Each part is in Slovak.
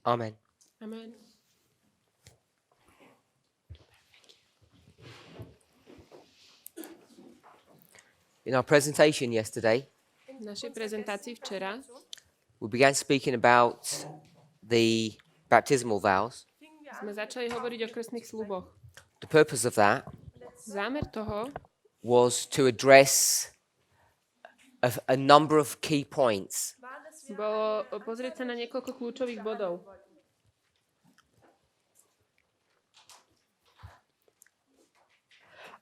Amen. Amen. In our presentation yesterday, V našej prezentácii včera we began speaking about the baptismal vows. sme začali hovoriť o krstných sľuboch. The purpose of that Zámer toho was to address a number of key points. bolo pozrieť sa na niekoľko kľúčových bodov.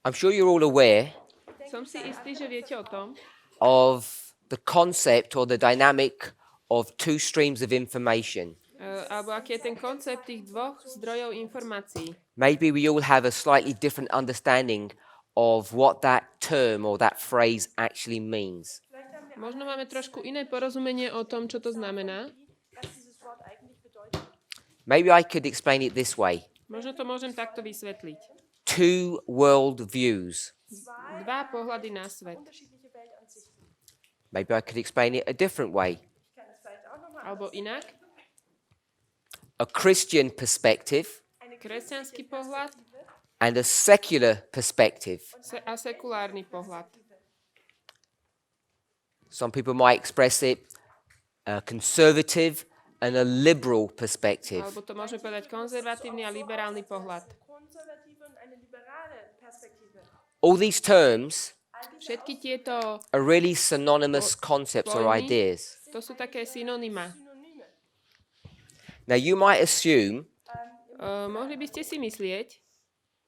I'm sure you're all aware Som si istý, že viete o tom, of the concept or the dynamic of two streams of information. alebo aký je ten koncept tých dvoch zdrojov informácií. Maybe we all have a slightly different understanding of what that term or that phrase actually means. Možno máme trošku iné porozumenie o tom, čo to znamená. Maybe I could explain it this way. Možno to môžem takto vysvetliť. Two world views. Dva pohľady na svet. Maybe I could explain it a different way. Alebo inak. A Christian perspective Kresťanský pohľad and a secular perspective. a sekulárny pohľad. Some people might express it a conservative and a liberal perspective. Alebo to môžeme povedať konzervatívny a liberálny pohľad. All these terms Všetky tieto are really synonymous concepts or pojmy, ideas. to sú také synonyma. Now you might assume, Mohli by ste si myslieť,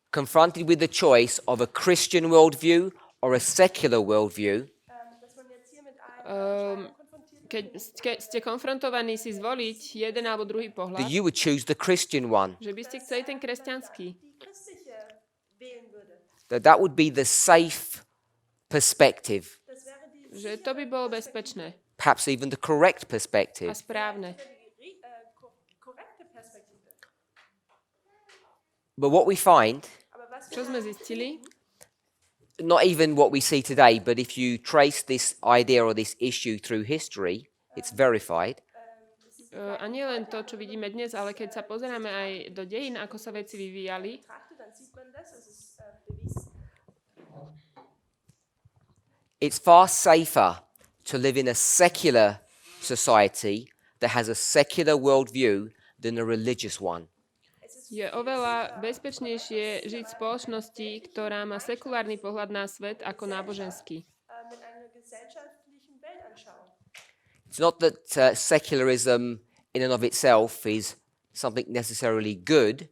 confronted with the choice of a Christian worldview or a secular worldview, keď ste konfrontovaní si zvoliť jeden alebo druhý that pohľad, you would choose the Christian one. že by ste chceli ten kresťanský. That would be the safe perspective, Že to by bolo bezpečné perhaps even the correct a perspective. správne. But what we find, Čo sme zistili? not even what we see today, but if you trace this idea or this issue through history, it's verified. A nie len to, čo vidíme dnes, ale keď sa pozeráme aj do dejín, ako sa veci vyvíjali, It's far safer to live in a secular society that has a secular worldview than a religious one. je oveľa bezpečnejšie žiť v spoločnosti, ktorá má sekulárny pohľad na svet ako náboženský. It's not that secularism in and of itself is something necessarily good,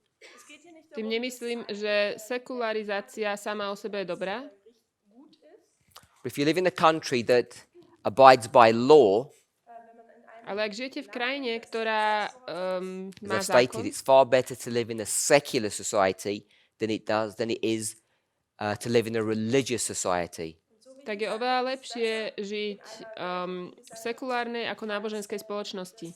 Tým nemyslím, že sekularizácia sama o sebe je dobrá, but if you live in a country that abides by law, ale ak žijete v krajine, ktorá as má I've stated, zákon, it's far better to live in a secular society than it is to live in a religious society. tak je oveľa lepšie žiť v sekulárnej ako náboženskej spoločnosti.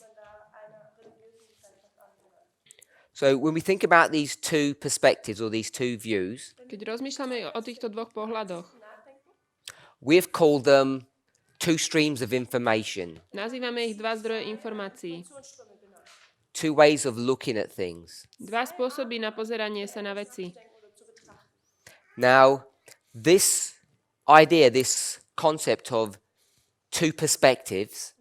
So when we think about these two perspectives or these two views, Keď rozmýšľame o týchto dvoch pohľadoch, we have called them two streams of information, nazývame ich dva zdroje informácií. two ways of looking at things. Dva spôsoby na pozeranie sa na veci. Now, this idea, this concept of two perspectives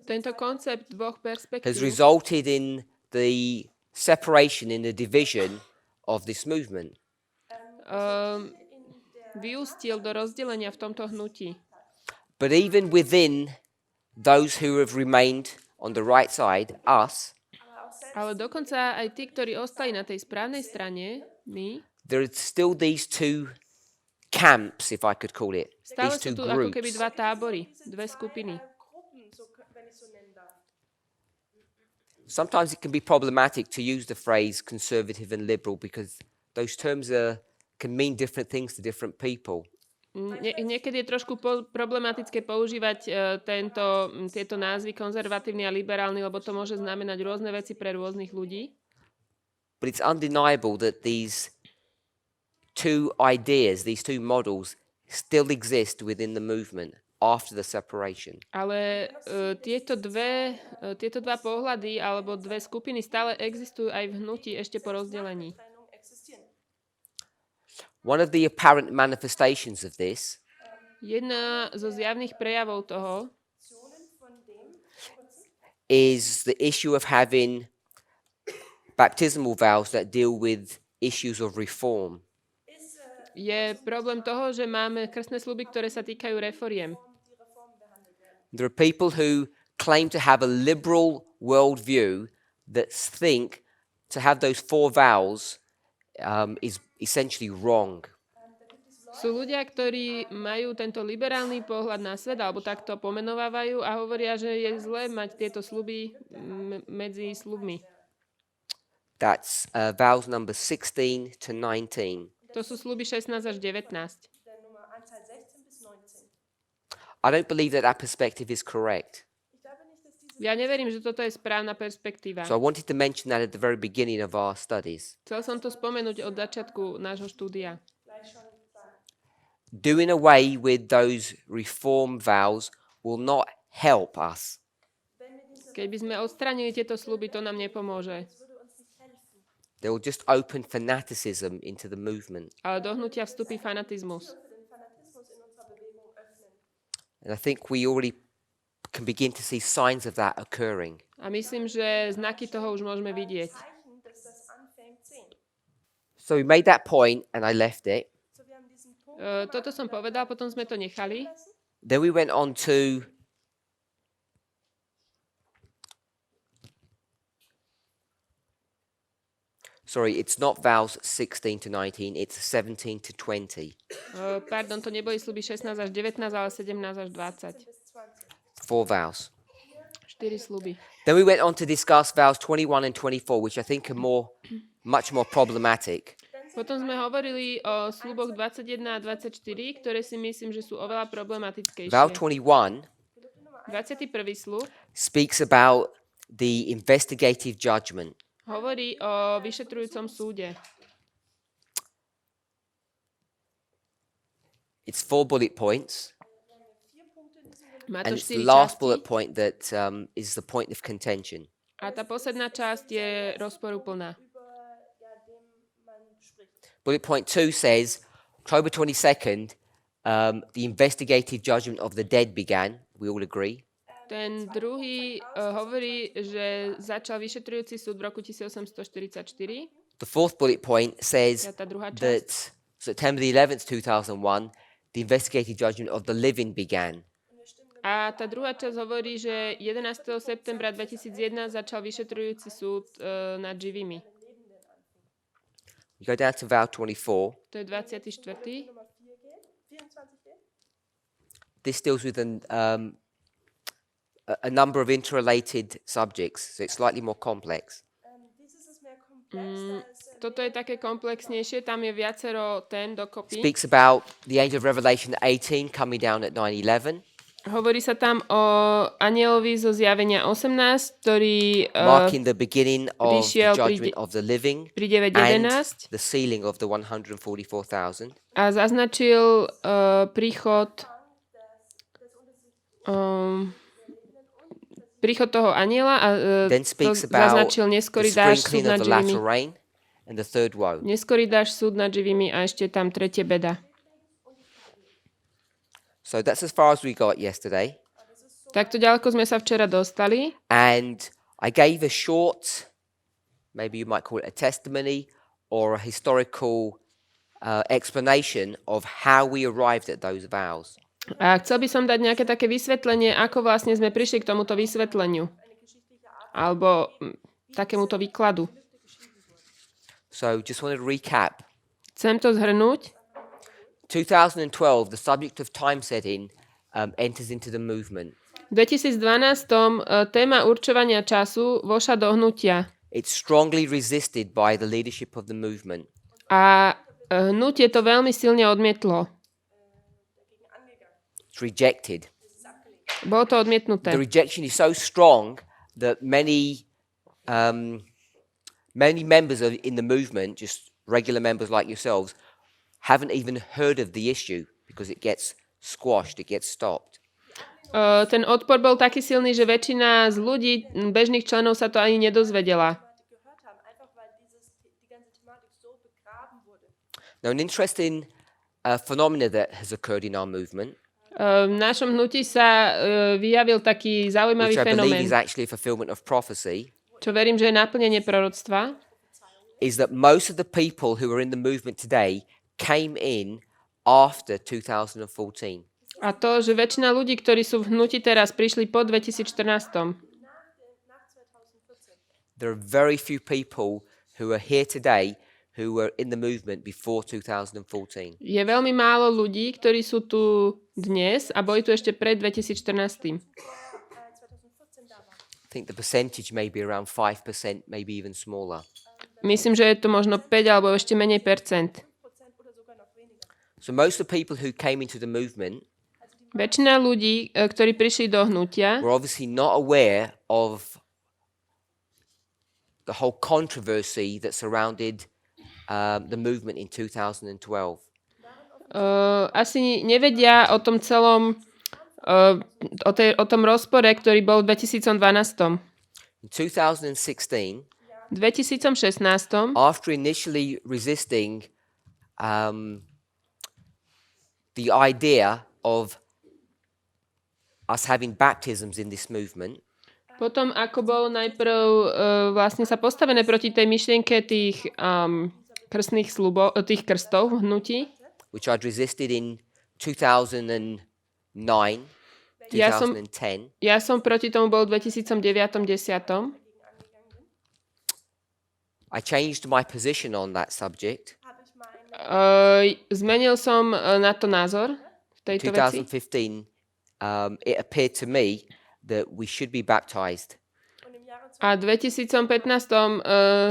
Tento koncept dvoch has perspektív resulted in the separation, in the division of this movement. vyústil do rozdelenia v tomto hnutí. But even within those who have remained on the right side, us, Ale dokonca aj tí, ktorí ostali na tej správnej strane, my, there are still these two camps, if I could call it, stále these two sú tu ako keby groups. dva tábory, dve skupiny. Sometimes it can be problematic to use the phrase conservative and liberal because those terms can mean different things to different people. Niekedy je trošku problematické používať tieto názvy konzervatívny a liberálny, lebo to môže znamenať rôzne veci pre rôznych ľudí. But it's undeniable that these two ideas, these two models, still exist within the movement, after the separation. Ale tieto dva pohľady alebo dve skupiny stále existujú aj v hnutí ešte po rozdelení. One of the apparent manifestations of this Jedna zo zjavných prejavov toho is the issue of having baptismal vows that deal with issues of reform. je problém toho, že máme krstné sľuby, ktoré sa týkajú reforiem. There are people who claim to have a liberal worldview that think to have those 4 vows is essentially wrong. Sú ľudia, ktorí majú tento liberálny pohľad na svet, alebo takto pomenovávajú a hovoria, že je zlé mať tieto sľuby medzi sľubmi. That's vows number 16 to 19. To sú sľuby 16 až 19. I don't believe that that perspective is correct. Ja neverím, že toto je správna perspektíva. So I wanted to mention that at the very beginning of our studies. Chcel som to spomenúť od začiatku nášho štúdia. Doing away with those reform vows will not help us. Keby sme odstránili tieto sľuby, to nám nepomôže. They will just open fanaticism into the movement. Ale do hnutia vstupí fanatizmus. And I think we already can begin to see signs of that occurring. A myslím, že znaky toho už môžeme vidieť. So we made that point and I left it. Toto som povedal, potom sme to nechali. Then we went on to Sorry, it's not vows 16 to 19, it's 17 to 20. Pardon, to neboli sľuby 16 až 19, ale 17 až 20. 4 vows. 4 sľuby. Then we went on to discuss vows 21 and 24, which I think are much more problematic. Potom sme hovorili o sľuboch 21 a 24, ktoré si myslím, že sú oveľa problematickejšie. Vow 21 21. sľub speaks about the investigative judgment. hovorí o vyšetrujúcom súde. It's 4 bullet points, Má and to it's the 4 last časti bullet point that is the point of contention. a tá posledná časť je rozporuplná. Bullet point 2 says, October 22nd, the investigative judgment of the dead began. We all agree. Ten druhý hovorí, že začal vyšetrujúci súd v roku 1844. The 4th bullet point says Tá druhá časť. that September the 11th, 2001, the investigative judgment of the living began. A tá druhá časť hovorí, že 11. septembra 2001 začal vyšetrujúci súd nad živými. You go down to vow 24. To je 24. This deals with a number of interrelated subjects, so it's slightly more complex. Toto je také komplexnejšie, tam je viacero tém dokopy. Speaks about the angel of Revelation 18 coming down at 9/11, Hovorí sa tam o anjelovi zo zjavenia 18, ktorý marking the beginning of the prišiel judgment of the living pri and 9.11 the sealing of the 144,000. a zaznačil príchod toho anjela a Then to speaks about zaznačil the neskorý dáž súd sprinkling nad of the latter živými. rain and the third woe. Neskorý dáž súd nad živými a ešte tam tretie beda. So that's as far as we got yesterday. Takto ďaleko sme sa včera dostali And I gave a short, maybe you might call it a testimony or a historical explanation of how we arrived at those vows. a chcel by som dať nejaké také vysvetlenie, ako vlastne sme prišli k tomuto vysvetleniu. Alebo takémuto výkladu. So just wanted to recap. Chcem to zhrnúť. 2012, the subject of time setting enters into the movement. V 2012 téma určovania času vošla do hnutia It's strongly resisted by the leadership of the movement. a hnutie to veľmi silne odmietlo. It's rejected. Bolo to odmietnuté. The rejection is so strong that many members in the movement, just regular members like yourselves, haven't even heard of the issue because it gets squashed, it gets stopped. Ten odpor bol taký silný, že väčšina z ľudí, bežných členov, sa to ani nedozvedela. Now, an interesting phenomena that has occurred in our movement, V našom hnutí sa vyjavil taký zaujímavý which I believe fenomén, is actually a fulfillment of prophecy, čo verím, že je naplnenie proroctva, is that most of the people who are in the movement today came in after 2014. a to, že väčšina ľudí, ktorí sú v hnutí teraz, prišli po 2014. There are very few people who are here today who were in the movement before 2014. Je veľmi málo ľudí, ktorí sú tu dnes a boli tu ešte pred 2014. I think the percentage may be around 5%, maybe even smaller. Myslím, že je to možno 5 alebo ešte menej percent. So most of the people who came into the movement Väčšina ľudí, ktorí prišli do hnutia, were obviously not aware of the whole controversy that surrounded the movement in 2012. Asi nevedia o tom celom, o tom rozpore, ktorý bol v 2012. In 2016, V 2016, after initially resisting the idea of us having baptisms in this movement, potom ako bolo najprv vlastne sa postavené proti tej myšlienke tých krstných slubov, tých krstov v hnutí, which I'd resisted in 2009, 2010, ja som proti tomu bol v 2009-10. I changed my position on that subject. Zmenil som na to názor v tejto veci. 2015, it appeared to me that we should be baptized. A v 2015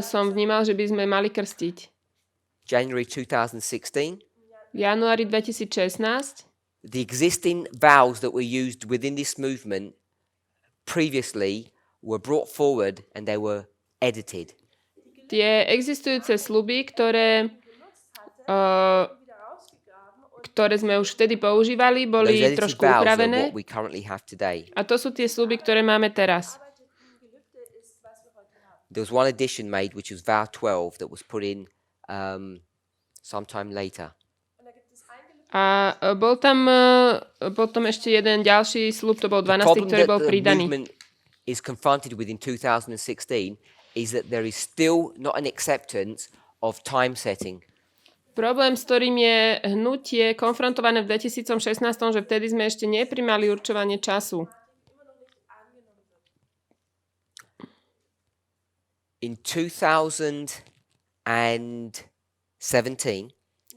som vnímal, že by sme mali krstiť. January 2016, V januári 2016 the existing vows that were used within this movement previously were brought forward and they were edited. tie existujúce sľuby, ktoré sme už vtedy používali, boli Those edited trošku vows are upravené. what we currently have today. A to sú tie sľuby, ktoré máme teraz. There was one addition made, which was vow 12, that was put in sometime later. A bol tam potom ešte jeden ďalší sľub, to bol 12, ktorý bol the pridaný. movement is confronted with in 2016 is that there is still not an acceptance of time setting. Problém, s ktorým je hnutie konfrontované v 2016, že vtedy sme ešte neprimali určovanie času. In 2017,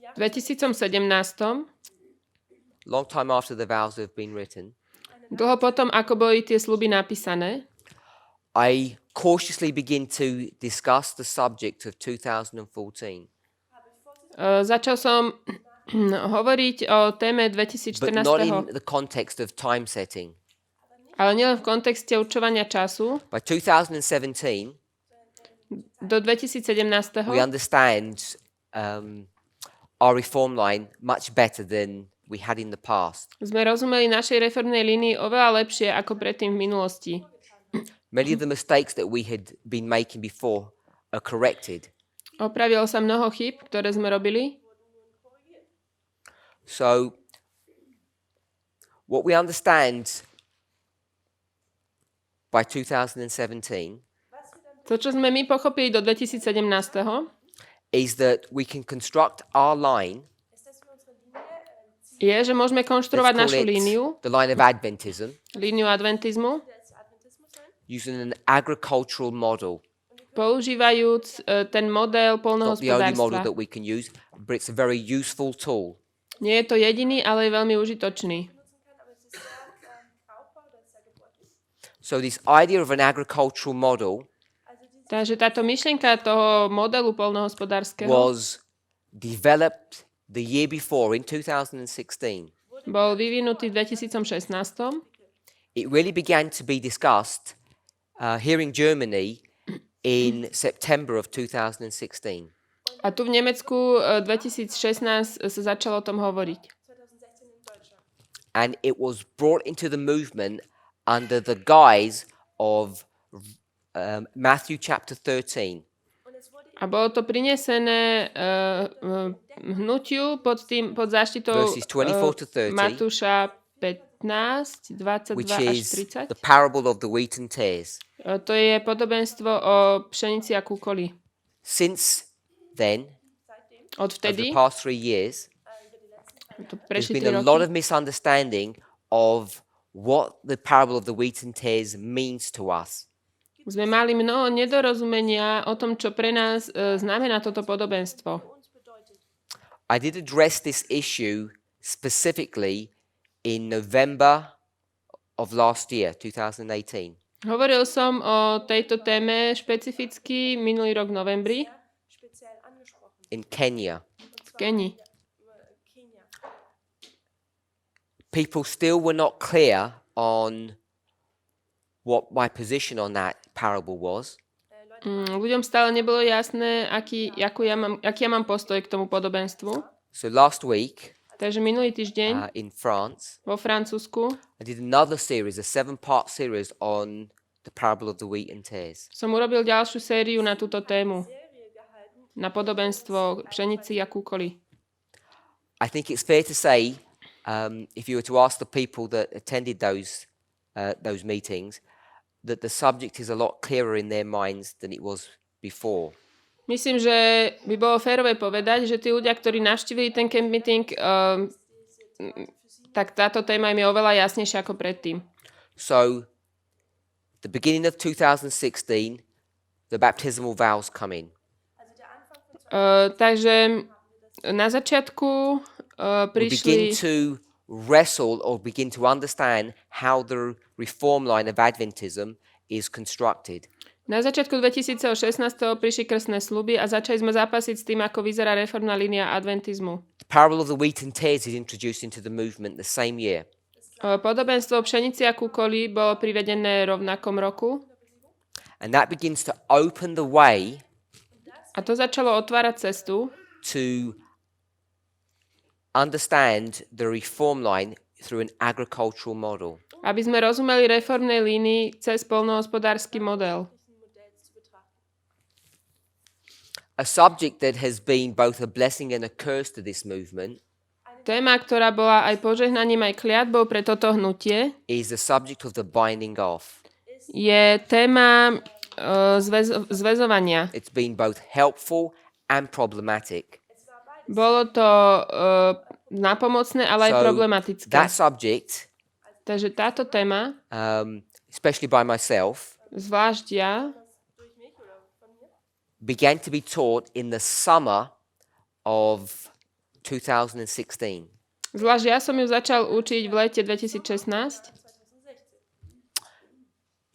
V 2017, long time after the vows have been written, dlho potom, ako boli tie sľuby napísané, I cautiously begin to discuss the subject of 2014. začal som hovoriť o téme But 2014, not in the context of time setting. ale nielen v kontexte určovania času. By 2017, Do 2017 we understand our reform line much better than we had in the past. sme rozumeli našej reformnej línii oveľa lepšie ako predtým v minulosti. Many of the mistakes that we had been making before are corrected. Opravilo sa mnoho chýb, ktoré sme robili. So, what we understand by 2017 To, čo sme my pochopili do 2017, is that we can construct our line, je, že môžeme let's konštruovať call našu it líniu, the line of Adventism, líniu adventizmu, using an agricultural model. používajúc ten model Not the only model poľnohospodárstva. that we can use, but it's a very useful tool. Nie je to jediný, ale je veľmi užitočný. So this idea of an agricultural model Takže táto myšlienka toho modelu poľnohospodárskeho was developed the year before in 2016. bol vyvinutý v 2016. It really began to be discussed here in Germany in September of 2016. A tu v Nemecku 2016 sa začalo o tom hovoriť. and it was brought into the movement under the guise of Matthew chapter 13. A bolo to prinesené hnutiu pod záštitou Verses 24 to 30, Matúša 15, 22 which až is 30. the parable of the wheat and tares. To je podobenstvo o pšenici a kúkoli. Since then, over Odvtedy, the past 3 years, to there's prešli been 3 a lot roky, of misunderstanding of what the parable of the wheat and tares means to us. sme mali mnoho nedorozumenia o tom, čo pre nás znamená toto podobenstvo. I did address this issue specifically in November of last year, 2018. Hovoril som o tejto téme špecificky minulý rok v novembri In Kenya. v Kenii. People still were not clear on what my position on that parable was. Ľuďom stále nebolo jasné, aký ja mám postoj k tomu podobenstvu. So last week Takže minulý týždeň in France, vo Francúzsku I did another series, a 7-part series on the parable of the wheat and tares. som urobil ďalšiu sériu na túto tému. Na podobenstvo pšenici a kúkoli. I think it's fair to say, if you were to ask the people that attended those meetings, that the subject is a lot clearer in their minds than it was before. Myslím, že by bolo férové povedať, že tí ľudia, ktorí navštívili ten camp meeting, tak táto téma im je oveľa jasnejšia ako predtým. So, the beginning of 2016, the baptismal vows come in. Takže na začiatku We begin prišli... to wrestle or begin to understand how the reform line of Adventism is constructed. Na začiatku 2016 prišli krstné sľuby a začali sme zápasiť s tým, ako vyzerá reformná línia adventizmu. The parable of the wheat and tares is introduced into the movement the same year. Podobenstvo pšenici a kúkoli bolo privedené rovnakom roku And that begins to open the way a to začalo otvárať cestu, to understand the reform line through an agricultural model. aby sme rozumeli reformnej línii cez poľnohospodársky model. A subject that has been both a blessing and a curse to this movement Téma, ktorá bola aj požehnaním, aj kliatbou pre toto hnutie, is the subject of the binding off. je téma zväzovania. It's been both helpful and problematic. Bolo to napomocné, ale aj problematické. That subject, Takže táto téma, especially by myself, zvlášť ja, began to be taught in the summer of 2016. Zvlášť ja som ju začal učiť v lete 2016.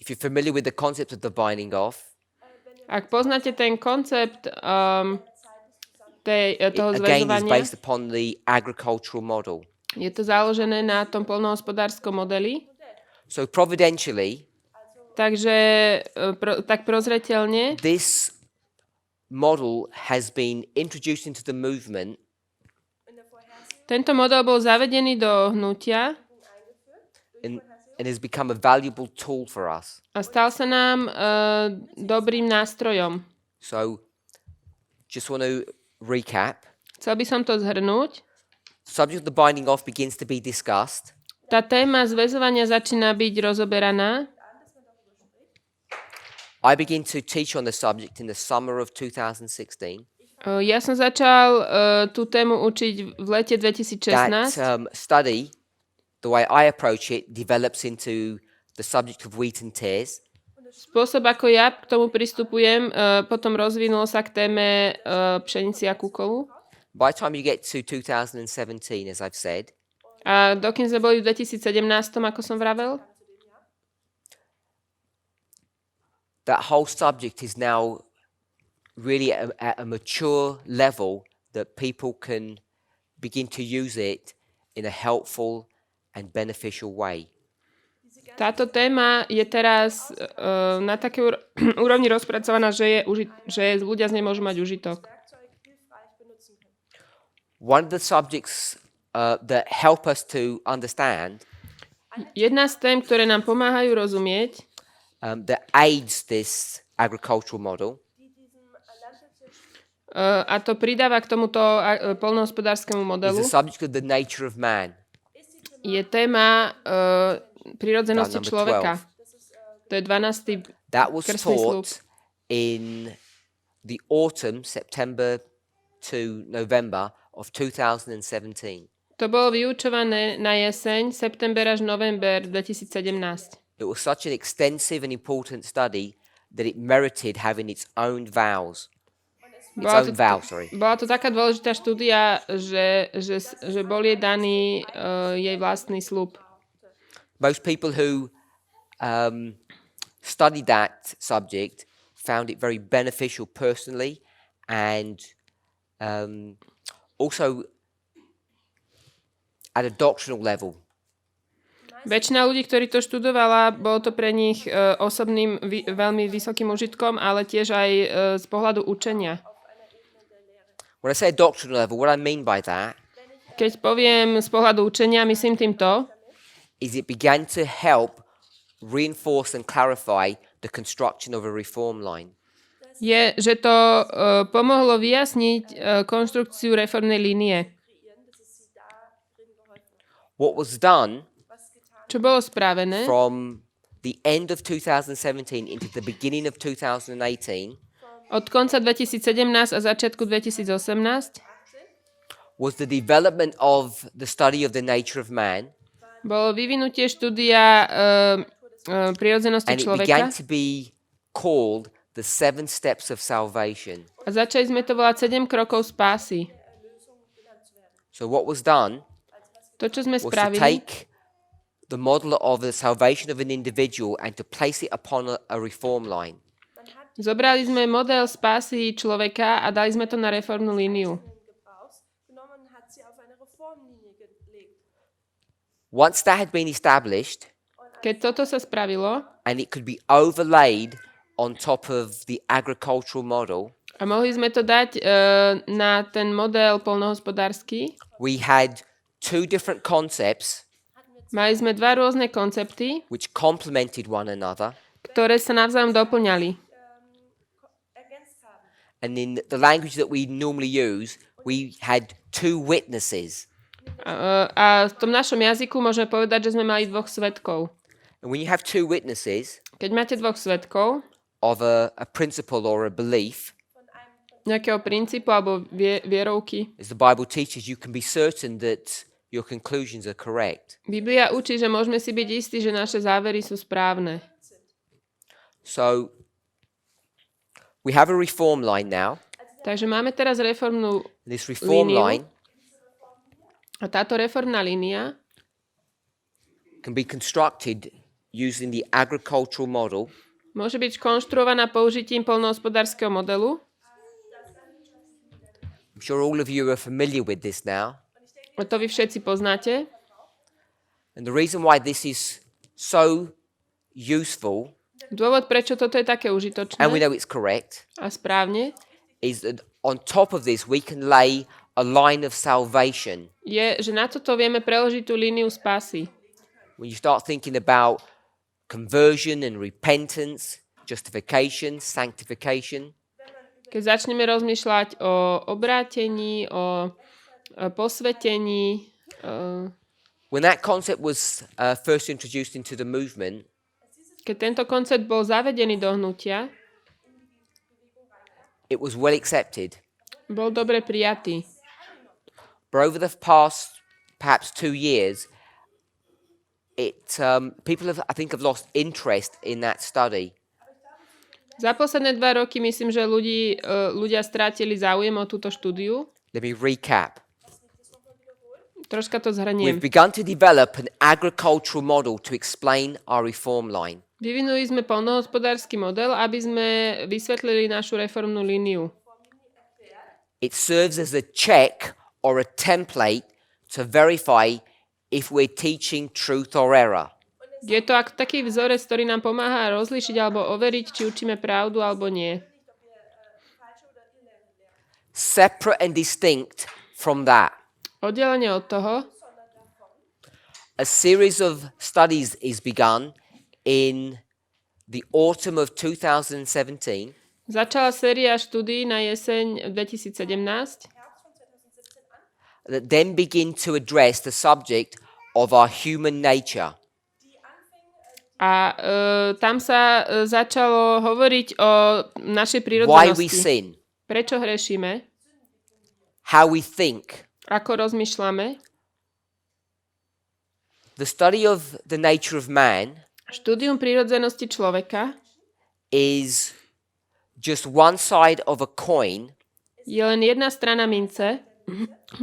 If you're familiar with the concept of the binding off, Ak poznáte ten koncept toho again is zväzovania, based upon the agricultural model. je to založené na tom poľnohospodárskom modeli. So providentially, Takže tak prozreteľne this model has been introduced into the movement tento model bol zavedený do hnutia and has become a valuable tool for us. a stal sa nám dobrým nástrojom. So just want to recap. Chcel by som to zhrnúť. Subject of the binding off begins to be discussed. Tá téma zväzovania začína byť rozoberaná. I begin to teach on the subject in the summer of 2016. Ja som začal tú tému učiť v lete 2016. That study, the way I approach it, develops into the subject of wheat and tares. Spôsob, ako ja k tomu pristupujem, potom rozvinul sa k téme pšenici a kúkolu. By the time you get to 2017, as I've said, A dokým sme boli v 2017, ako som vravel, that whole subject is now really at a mature level that people can begin to use it in a helpful and beneficial way. táto téma je teraz na takej úrovni rozpracovaná, že ľudia z nej môžu mať užitok. One of the subjects that help us to understand Jedna z tém, ktoré nám pomáhajú rozumieť, that aids this agricultural model a to pridáva k tomuto poľnohospodárskemu is modelu, the subject of the nature of man. je téma prirodzenosti Number človeka. To je 12. That was krstný slúb. taught in the autumn, September to November of 2017. To bolo vyučované na jeseň, september až november 2017. It was such an extensive and important study that it merited having its own vows. Bola to taká dôležitá štúdia, že bol jej daný jej vlastný sľub. Most people who studied that subject found it very beneficial personally and also at a doctrinal level. Väčšina ľudí, ktorí to študovala, bolo to pre nich osobným veľmi vysokým užitkom, ale tiež aj z pohľadu učenia. When I say doctrinal level, what I mean by that Keď poviem z pohľadu učenia, myslím týmto, is it began to help reinforce and clarify the construction of a reform line. je, že to pomohlo vyjasniť konštrukciu reformnej línie. What was done Čo bolo spravené from the end of 2017 into the beginning of 2018 od konca 2017 a začiatku 2018 was the development of the study of the nature of man, bolo vyvinutie štúdia prirodzenosti and it človeka began to be called the 7 steps of salvation. a začali sme to volať 7 krokov spásy. So what was done To, čo sme was to spravili, take the model of the salvation of an individual and to place it upon a reform line. zobrali sme model spásy človeka a dali sme to na reformnú líniu. Once that had been established, Keď toto sa spravilo and it could be overlaid on top of the agricultural model, a mohli sme to dať na ten model poľnohospodársky, we had 2 different concepts mali sme 2 rôzne koncepty, which complemented one another. ktoré sa navzájom doplňali. And in the language that we normally use, we had 2 witnesses. A v tom našom jazyku môžeme povedať, že sme mali 2 svedkov. And when you have 2 witnesses Keď máte 2 svedkov of a principle or a belief, nejakého princípu alebo vierovky, as the Bible teaches, you can be certain that your conclusions are correct. Biblia učí, že môžeme si byť istí, že naše závery sú správne. So we have a reform line now. Takže máme teraz reformnú This reform líniu. line A táto reformná línia can be constructed using the agricultural model, môže byť konštruovaná použitím poľnohospodárskeho modelu. I'm sure all of you are familiar with this now. A to vy všetci poznáte. And the reason why this is so useful, Dôvod, prečo toto je také and we užitočné know it's correct, a správne, is that on top of this we can lay a line of salvation. je, že na toto vieme preložiť tú líniu spásy. When you start thinking about conversion and repentance, justification, sanctification, Keď začneme rozmýšľať o obrátení, o posvetení, when that concept was first introduced into the movement, keď tento koncept bol zavedený do hnutia, it was well accepted. bol dobre prijatý. But over the past perhaps 2 years, people have, I think, have lost interest in that study. Za posledné 2 roky myslím, že ľudia strátili záujem o túto štúdiu. Let me recap. Troška to We've zhrniem. begun to develop an agricultural model to explain our reform line. Vyvinuli sme poľnohospodársky model, aby sme vysvetlili našu reformnú líniu. It serves as a check or a template to verify if we're teaching truth or error. Je to ako taký vzorec, ktorý nám pomáha rozlíšiť alebo overiť, či učíme pravdu alebo nie. Separate and distinct from that, Oddelenie od toho, A series of studies is begun in the autumn of 2017 začala séria štúdií na jeseň 2017, that then begin to address the subject of our human nature. a tam sa začalo hovoriť o našej Why we prírodzenosti. sin, Prečo hrešíme? how we think. Ako rozmýšľame? The study of the nature of man Štúdium prírodzenosti človeka is just one side of a coin, je len jedna strana mince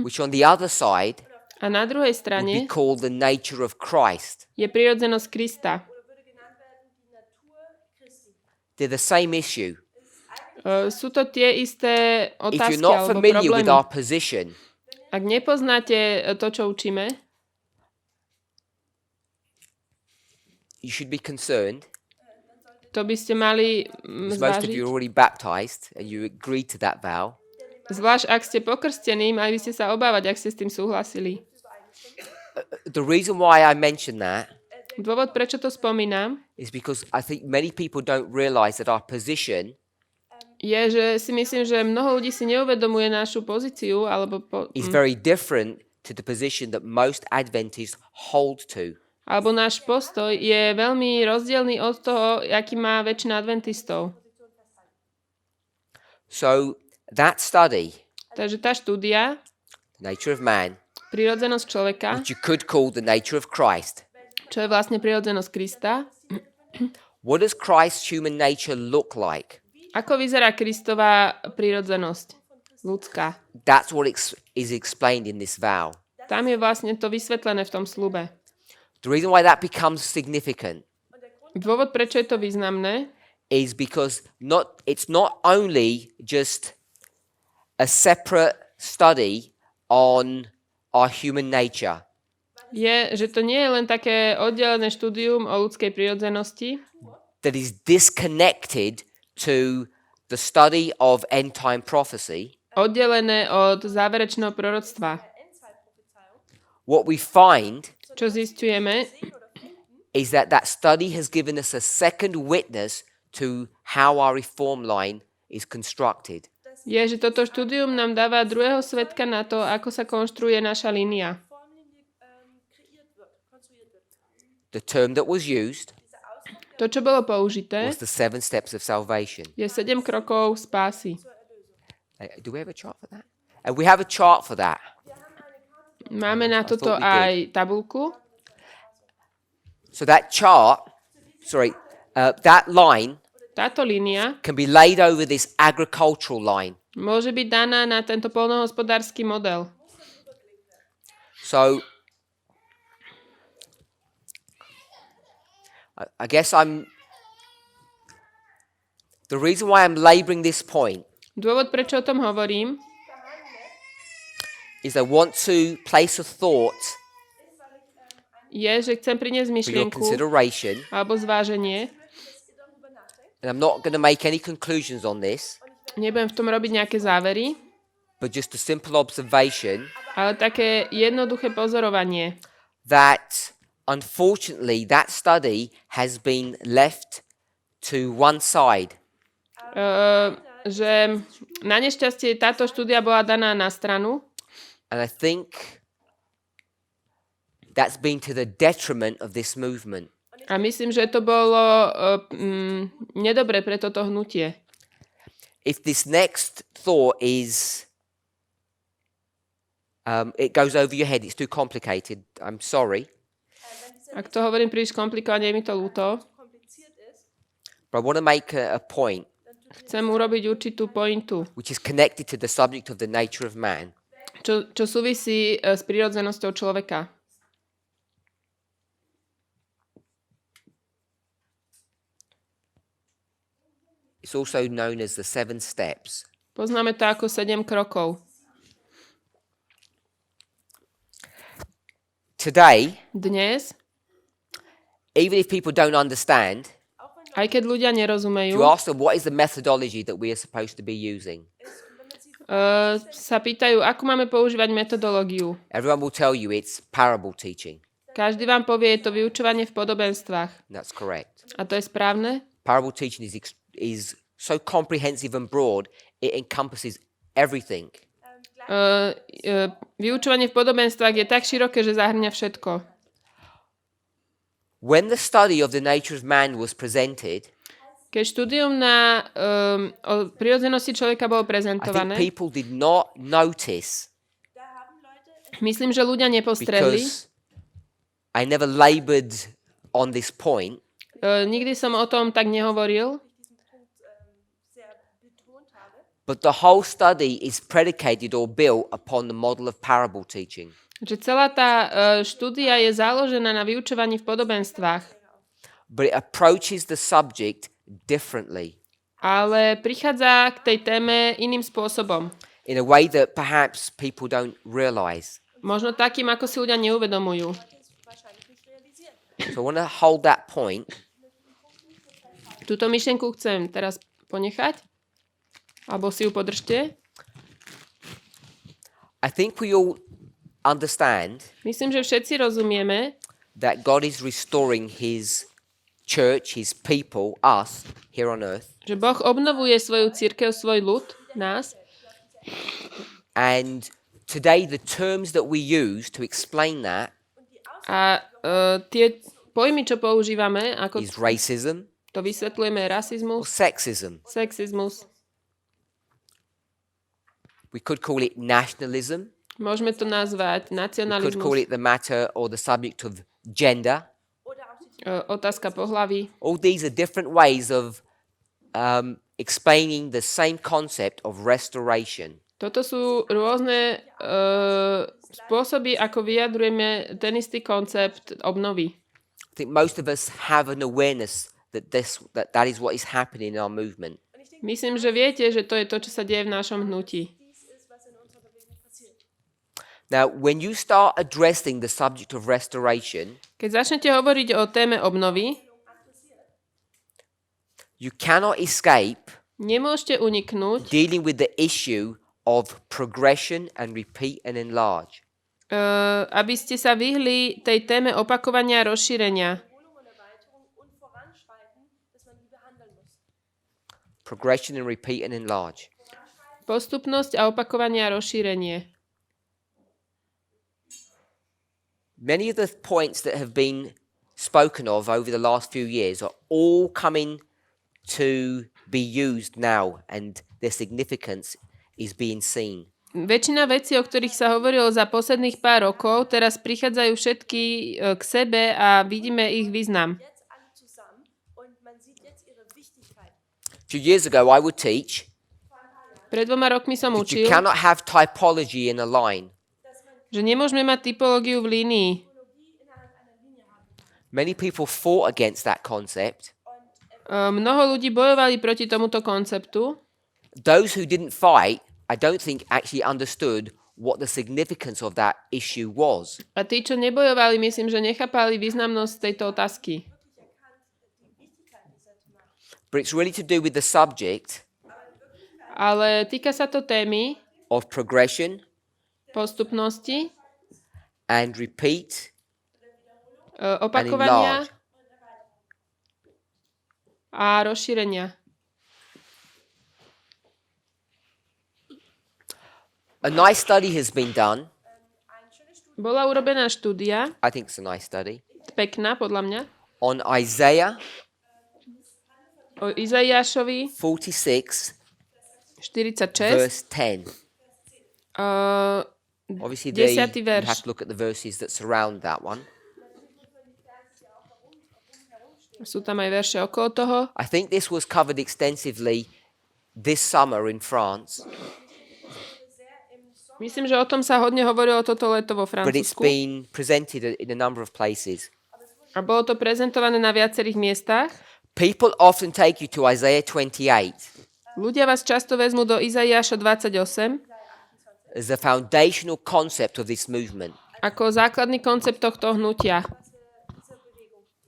which on the other side a na druhej would be strane called the nature of Christ. je prírodzenosť Krista. They're the same issue. Sú to tie isté If you're otázky not alebo familiar with problémy. our position, Ak nepoznáte to, čo učíme, you should be concerned, to by ste mali because most of you zvážiť. are already baptized and you agreed to that vow. Zvlášť, ak ste pokrstení, mali by ste sa obávať, ak ste s tým súhlasili. The reason why I mention that Dôvod, prečo to spomínam, is because I think many people don't realize that our position je, že si myslím, že mnoho ľudí si neuvedomuje našu pozíciu alebo, is very different to the position that most Adventists hold to. alebo náš postoj je veľmi rozdielný od toho, aký má väčšina adventistov. So that study, Takže tá štúdia, the nature of man, prírodzenosť človeka, which you could call the nature of Christ, čo je vlastne prírodzenosť Krista, what does Christ's human nature look like? ako vyzerá Kristová prírodzenosť ľudská. That's what is explained in this vow. Tam je vlastne to vysvetlené v tom sľube. The reason why that becomes significant Dôvod, prečo je to významné, is because it's not only just a separate study on our human nature, je, že to nie je len také oddelené štúdium o ľudskej prírodzenosti, that is disconnected to the study of end time prophecy. oddelené od záverečného proroctva. What we find Čo zisťujeme, is that study has given us a second witness to how our reform line is constructed. je, že toto štúdium nám dáva druhého svedka na to, ako sa konštruuje naša línia. The term that was used To, čo bolo použité, was the 7 steps of salvation. je 7 krokov spásy. Do we have a chart for that? And we have a chart for that. Máme na toto thought we aj tabuľku. So that chart, that line Táto línia can be laid over this agricultural line. môže byť daná na tento poľnohospodársky model. So I guess the reason why I'm laboring this point Dôvod, prečo o tom hovorím, is I want to place a thought je, že chcem priniesť for your myšlienku consideration, alebo zváženie. and I'm not going to make any conclusions on this, Nebudem v tom robiť nejaké závery, but just a simple observation ale také jednoduché pozorovanie, that unfortunately that study has been left to one side. Že na nešťastie táto štúdia bola daná na stranu And I think that's been to the detriment of this movement. a myslím, že to bolo nedobre pre toto hnutie. If this next thought is, it goes over your head, it's too complicated, I'm sorry, Ak to hovorím príliš komplikovane, je mi to ľúto. but I want to make a point Chcem urobiť určitú pointu, which is connected to the subject of the nature of man. čo súvisí s prírodzenosťou človeka. It's also known as the 7 steps. Poznáme to ako 7 krokov. Today, Dnes, even if people don't understand, aj keď ľudia nerozumejú, if you ask them what is the methodology that we are supposed to be using, sa pýtajú, ako máme používať metodológiu. Everyone will tell you it's parable teaching. Každý vám povie, je to vyučovanie v podobenstvách. That's correct. A to je správne? Parable teaching is so comprehensive and broad, it encompasses everything. Vyučovanie v podobenstvách je tak široké, že zahrňa všetko. When the study of the nature of man was presented, Keď štúdium o prirodzenosti človeka bolo I think prezentované, people did not notice myslím, že ľudia nepostrehli. because I never labored on this point. Nikdy som o tom tak nehovoril, But the whole study is predicated or built upon the model of parable teaching. že celá tá štúdia je založená na vyučovaní v podobenstvách. But it approaches the subject differently, Ale prichádza k tej téme iným spôsobom. in a way that perhaps people don't realize. Možno takým, ako si ľudia neuvedomujú. So I want to hold that point. Túto myšlienku chcem teraz ponechať. Alebo si ju podržte. I think we all understand Myslím, že všetci rozumieme, that God is restoring his church, his people, us here on earth. že Boh obnovuje svoju cirkev, svoj ľud, nás. And today the terms that we use to explain that A tie pojmy, čo používame, ako is racism to vysvetľujeme, or rasizmus, sexism. sexizmus, We could call it nationalism. môžeme to nazvať We could call nacionalizmus, it the matter or the subject of gender. otázka pohlaví. All these are different ways of explaining the same concept of restoration. Toto sú rôzne spôsoby, ako vyjadrujeme ten istý koncept obnovy. I think most of us have an awareness that that is what is happening in our movement. Myslím, že viete, že to je to, čo sa deje v našom hnutí. Now, when you start addressing the subject of restoration, Keď začnete hovoriť o téme obnovy, you cannot escape nemôžete uniknúť, dealing with the issue of progression and repeat and enlarge. aby ste sa vyhli tej téme opakovania a rozšírenia. Progression and repeat and enlarge. Postupnosť a opakovanie a rozšírenie. Many of the points that have been spoken of over the last few years are all coming to be used now, and their significance is being seen. Väčšina vecí, o ktorých sa hovorilo za posledných pár rokov, teraz prichádzajú všetky k sebe a vidíme ich význam. A few years ago, I would teach Pred 2 rokmi som that you učil, cannot have typology in a line. že nemôžeme mať typológiu v línii. Many people fought against that concept. Mnoho ľudí bojovali proti tomuto konceptu. Those who didn't fight, I don't think actually understood what the significance of that issue was. A tí, čo nebojovali, myslím, že nechápali významnosť tejto otázky. But it's really to do with the subject Ale týka sa to témy of progression postupnosti, and repeat opakovania enlarge. a rozšírenia. A nice study has been done. Bola urobená štúdia, I think it's a nice study. pekná podľa mňa, On Isaiah o Izaiášovi 46, 46, verse 10. Obviously, 10. you verš. have to look at the verses that surround that one. Sú tam aj verše okolo toho. I think this was covered extensively this summer in France, Myslím, že o tom sa hodne hovorilo toto leto vo but it's Francúzsku. been presented in a number of places. A bolo to prezentované na viacerých miestach. People often take you to Isaiah 28 Ľudia vás často vezmú do Izaiáša 28 as the foundational concept of this movement. ako základný koncept tohto hnutia.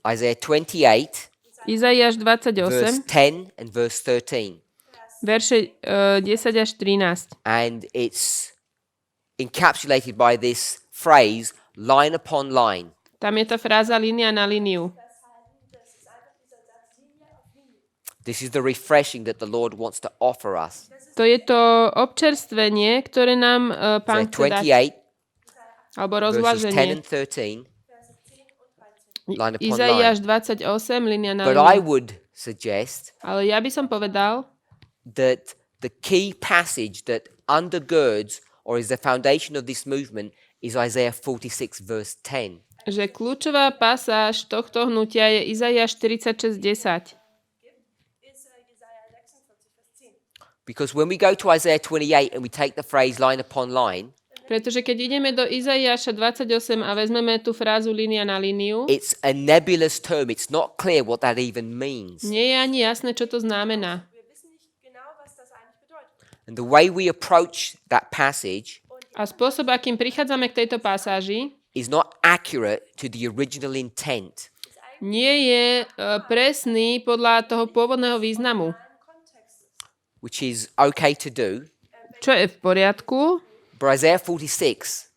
Isaiah 28, Izaiáš verse 28, 10 and verse 13. Verše 10 až 13. And it's encapsulated by this phrase, line upon line. Tam je tá fráza línia na líniu. This is the refreshing that the Lord wants to offer us. To je to občerstvenie, ktoré nám Pán chce dať. 28, Alebo verses 10 rozváženie. and 13. Line upon Izaiáš line. 28, línia na But I líniu. would suggest Ale ja by som povedal, that the key passage that undergirds or is the foundation of this movement is Isaiah 46 verse 10. že kľúčová pasáž tohto hnutia je Izaiáš 46:10. Because when we go to Isaiah 28 and we take the phrase line upon line, Pretože keď ideme do Izaiáša 28 a vezmeme tú frázu línia na líniu, it's a nebulous term. It's not clear what that even means. nie je ani jasné, čo to znamená. And the way we approach that passage A spôsob, akým prichádzame k tejto pasáži, is not accurate to the original intent. nie je presný podľa toho pôvodného významu. Which is okay to do. Čo je v poriadku, But Isaiah 46,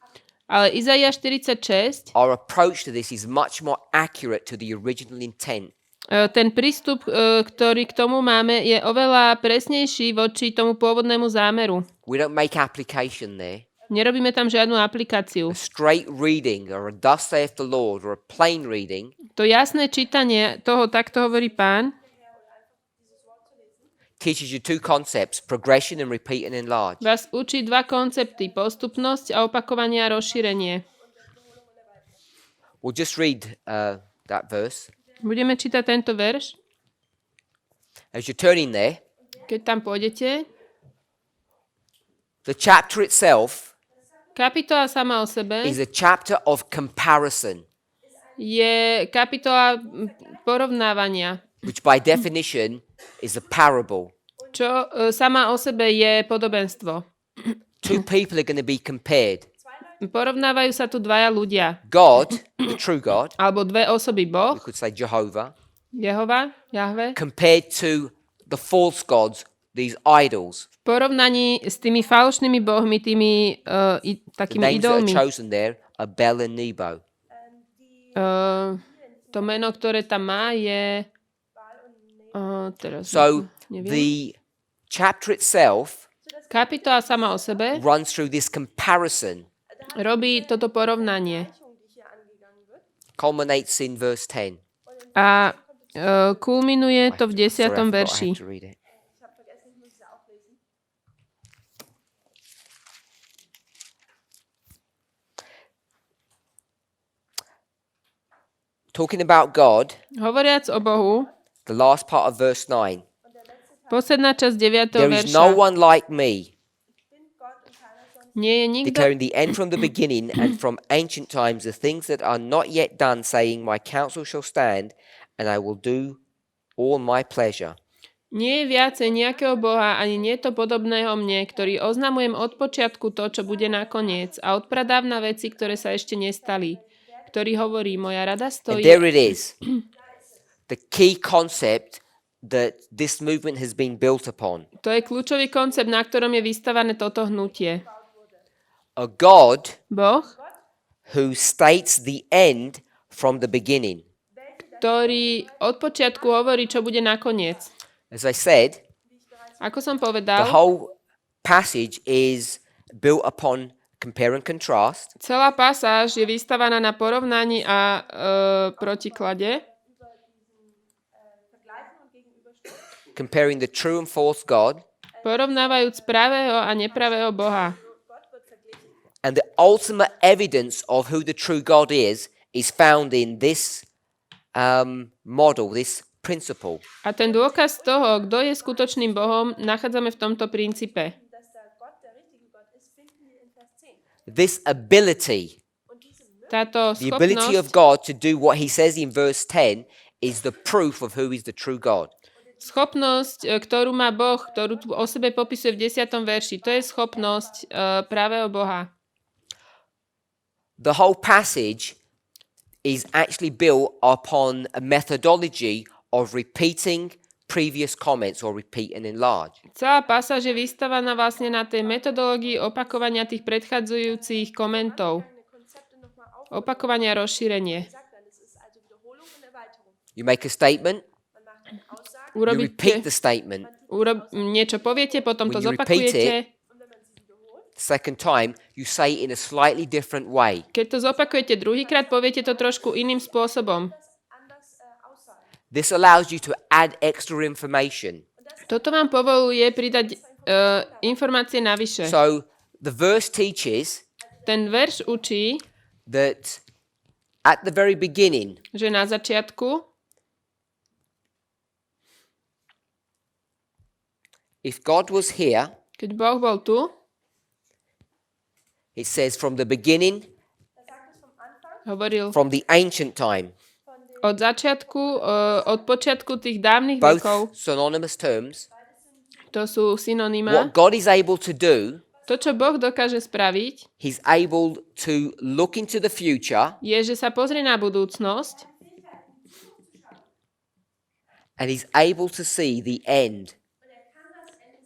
ale Izaiáš 46, our approach to this is much more accurate to the original intent. ten prístup, ktorý k tomu máme, je oveľa presnejší voči tomu pôvodnému zámeru. We don't make application there. Nerobíme tam žiadnu aplikáciu. A straight reading or a thus saith the Lord or a plain reading To jasné čítanie toho, takto hovorí Pán, teaches you two concepts, progression and repeat and enlarge. vás učí dva koncepty, postupnosť a opakovanie a rozšírenie. We'll just read that verse. Budeme čítať tento verš. As you're turning there, Keď tam pôjdete, the chapter itself kapitola sama o sebe is a chapter of comparison, je kapitola porovnávania, which by definition is a parable. čo sama o sebe je podobenstvo. Two people are going to be compared. Porovnávajú sa tu dvaja ľudia, God, the true God, alebo dve osoby, Boh, we could say Jehovah, Jehova, Jahve, compared to the false gods, these idols. v porovnaní s tými falošnými bohmi, tými The takými names that idolmi. are chosen there are Bel and Nebo. To meno, ktoré tam má, je... teraz So neviem. the chapter itself Kapitola sama o sebe runs through this comparison, robí toto porovnanie culminates in verse 10. a kulminuje to v 10. Sorry, I forgot I verši. have to read it. Talking about God, Hovoriac o Bohu, the last part of verse 9. posledná časť 9. There is no verša. one like me, Nie je nikto, declaring the end from the beginning and from ancient times, the things that are not yet done, saying, my counsel shall stand, and I will do all my pleasure. nie je viacej nejakého Boha, ani nie je to podobného mne, ktorý oznamujem od počiatku to, čo bude nakoniec a od pradávna veci, ktoré sa ešte nestali. Ktorý hovorí, moja rada And stojí. there it is, the key concept that this movement has been built upon. To je kľúčový koncept, na ktorom je vystavané toto hnutie. A God Boh, who states the end from the beginning. ktorý od počiatku hovorí, čo bude nakoniec. As I said, Ako som the povedal, whole passage is built upon compare and contrast, celá pasáž je vystavaná na porovnaní a protiklade, comparing the true and false God, porovnávajúc pravého a nepravého Boha. and the ultimate evidence of who the true God is found in this model, this principle. A ten dôkaz toho, kto je skutočným Bohom, nachádzame v tomto princípe. This ability, Táto the ability of schopnosť, God to do what he says in verse 10 is the proof of who is the true God. ktorú má Boh, ktorú tu o sebe popisuje v 10. verši, to je schopnosť pravého Boha. The whole passage is actually built upon a methodology of repeating, previous comments or repeat and enlarge. Celá pasáž je vystavaná vlastne na tej metodológii opakovania tých predchádzajúcich komentov. Opakovania a rozšírenie. You make a statement, you repeat Urobíte, the statement. niečo poviete, potom to When you repeat zopakujete. Second time, you say it in a slightly different way. Keď to zopakujete druhýkrát, poviete to trošku iným spôsobom. This allows you to add extra information. Toto vám povoluje pridať informácie navyše. So the verse teaches Ten verš učí, that at the very beginning, že na začiatku, if God was here, keď Boh bol tu, it says from the beginning, hovoril from the ancient time. od začiatku, od počiatku tých dávnych Both vekov, synonymous terms. to sú synonymá. What God is able to do, To, čo Boh dokáže spraviť, He's able to look into the future je, že sa pozrie na budúcnosť and He's able to see the end.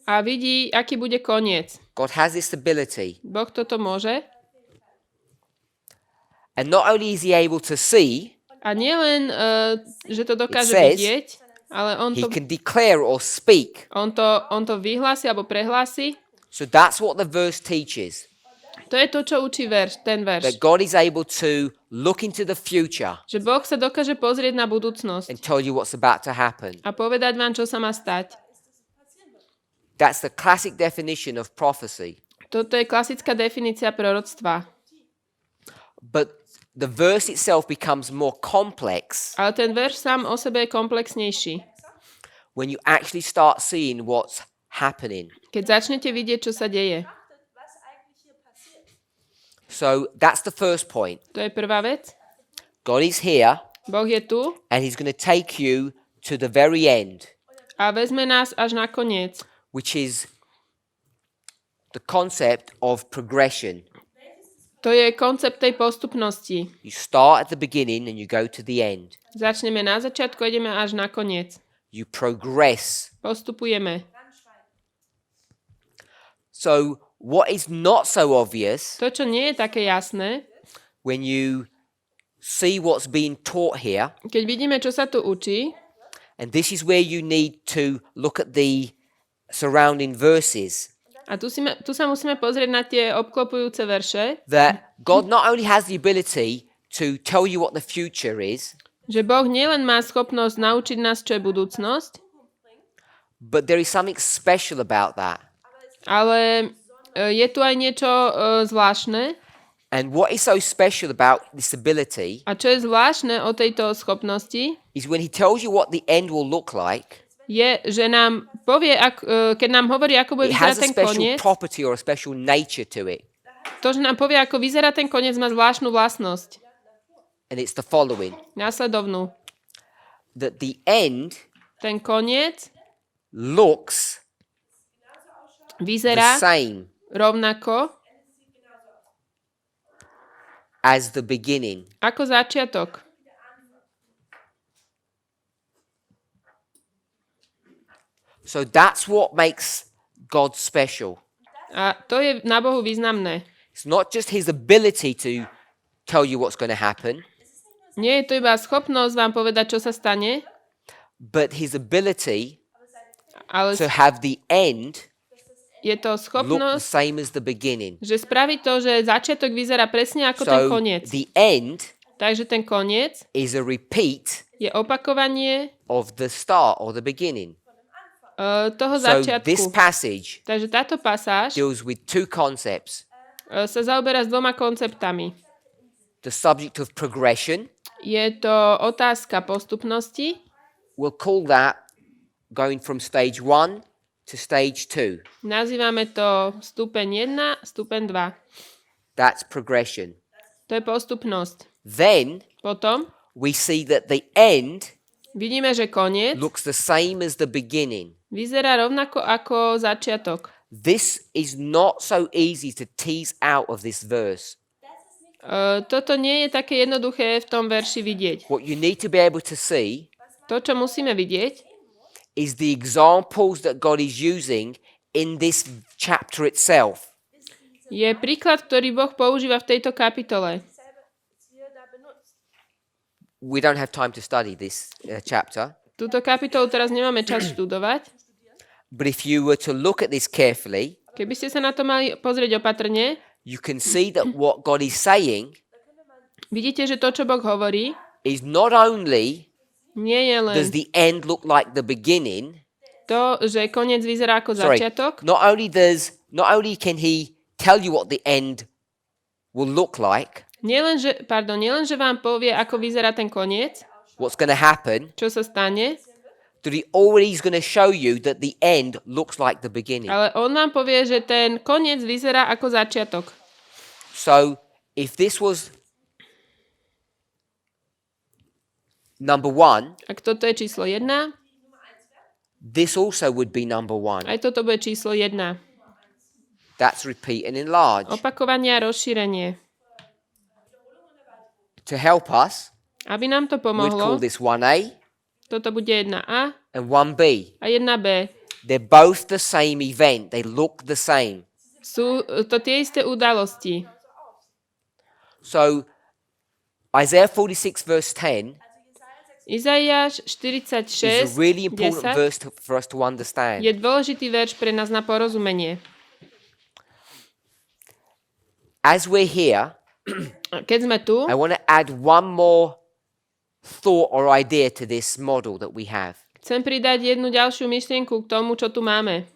a vidí, aký bude koniec. God has this ability. Boh toto môže. And not only is He able to see, A nie len, že to dokáže says vidieť, ale He can declare or speak. on to vyhlási alebo prehlási. So that's what the verse teaches. To je to, čo učí ten verš. That God is able to look into the future Že Boh sa dokáže pozrieť na budúcnosť and tell you what's about to happen. a povedať vám, čo sa má stať. That's the classic definition of prophecy. Toto je klasická definícia proroctva. But the verse itself becomes more complex Ale ten verš sám o sebe je komplexnejší. when you actually start seeing what's happening. Keď začnete vidieť, čo sa deje. So that's the first point. To je prvá vec. God is here Boh je tu and He's going to take you to the very end, a vezme nás až na koniec. which is the concept of progression. To je koncept tej postupnosti. You start at the beginning and you go to the end. Začneme na začiatku, ideme až na koniec. You progress. Postupujeme. So what is not so obvious To, čo nie je také jasné, when you see what's being taught here, keď vidíme, čo sa tu učí, and this is where you need to look at the surrounding verses, a tu sa musíme pozrieť na tie obklopujúce verše, that God not only has the ability to tell you what the future is, že Boh nielen má schopnosť naučiť nás, čo je budúcnosť, but there is something special about that. ale je tu aj niečo zvláštne. And what is so special about this ability A čo je zvláštne o tejto schopnosti, is when He tells you what the end will look like, je, že nám povie, keď nám hovorí, ako bude it vyzerať has a ten special koniec, property or a special nature to it. to, že nám povie, ako vyzerá ten koniec, má zvláštnu vlastnosť. And it's the following, Následovnú. that the end Ten koniec looks the vyzerá same rovnako as the beginning. ako začiatok. So that's what makes God special. A to je na Bohu významné. It's not just His ability to tell you what's going to happen, Nie je to iba schopnosť vám povedať, čo sa stane, but His ability ale to have the end je to look the schopnosť, same as the beginning. že spraví to, že začiatok vyzerá presne ako ten So koniec. the end Takže ten koniec is a repeat je opakovanie of the start or the beginning. toho So začiatku. this passage Takže táto pasáž deals with two concepts. sa zaoberá s dvoma konceptami. The subject of progression, Je to otázka postupnosti. we'll call that going from stage 1 to stage 2. Nazývame to stupeň 1, stupeň 2. That's progression. To je postupnosť. Then Potom we see that the end vidíme, že koniec looks the same as the beginning. vyzerá rovnako ako začiatok. This is not so easy to tease out of this verse. Toto nie je také jednoduché v tom verši vidieť. What you need to be able to see To, čo musíme vidieť, is the examples that God is using in this chapter itself. Je príklad, ktorý Boh používa v tejto kapitole. We don't have time to study this chapter, Túto kapitolu teraz nemáme čas študovať. but if you were to look at this carefully, Keby ste sa na to mali pozrieť opatrne, you can see that what God is saying vidíte, že to, čo Boh hovorí, is not only nie je len does the end look like the beginning, to, že koniec vyzerá ako začiatok. not only can he tell you what the end will look like, Nielen, že vám povie, ako vyzerá ten koniec, what's going to happen, čo sa stane, that he already is going to show you that the end looks like the beginning. ale on nám povie, že ten koniec vyzerá ako začiatok. So if this was number 1, Ak toto je číslo 1, this also would be number 1. aj toto bude číslo 1. That's repeat and enlarge. Opakovanie a rozšírenie. To help us, Aby nám to we'd call pomohlo, this 1A toto bude 1A and 1B. a 1B. They're both the same event. They look the same. Sú to tie isté udalosti. So Isaiah 46 verse 10 Izaiáš is a 46, really important 10 verse for us to understand. je dôležitý verš pre nás na porozumenie. As we're here, Keď sme tu, I want to add one more thought or idea to this model that we have. chcem pridať jednu ďalšiu myšlienku k tomu, čo tu máme.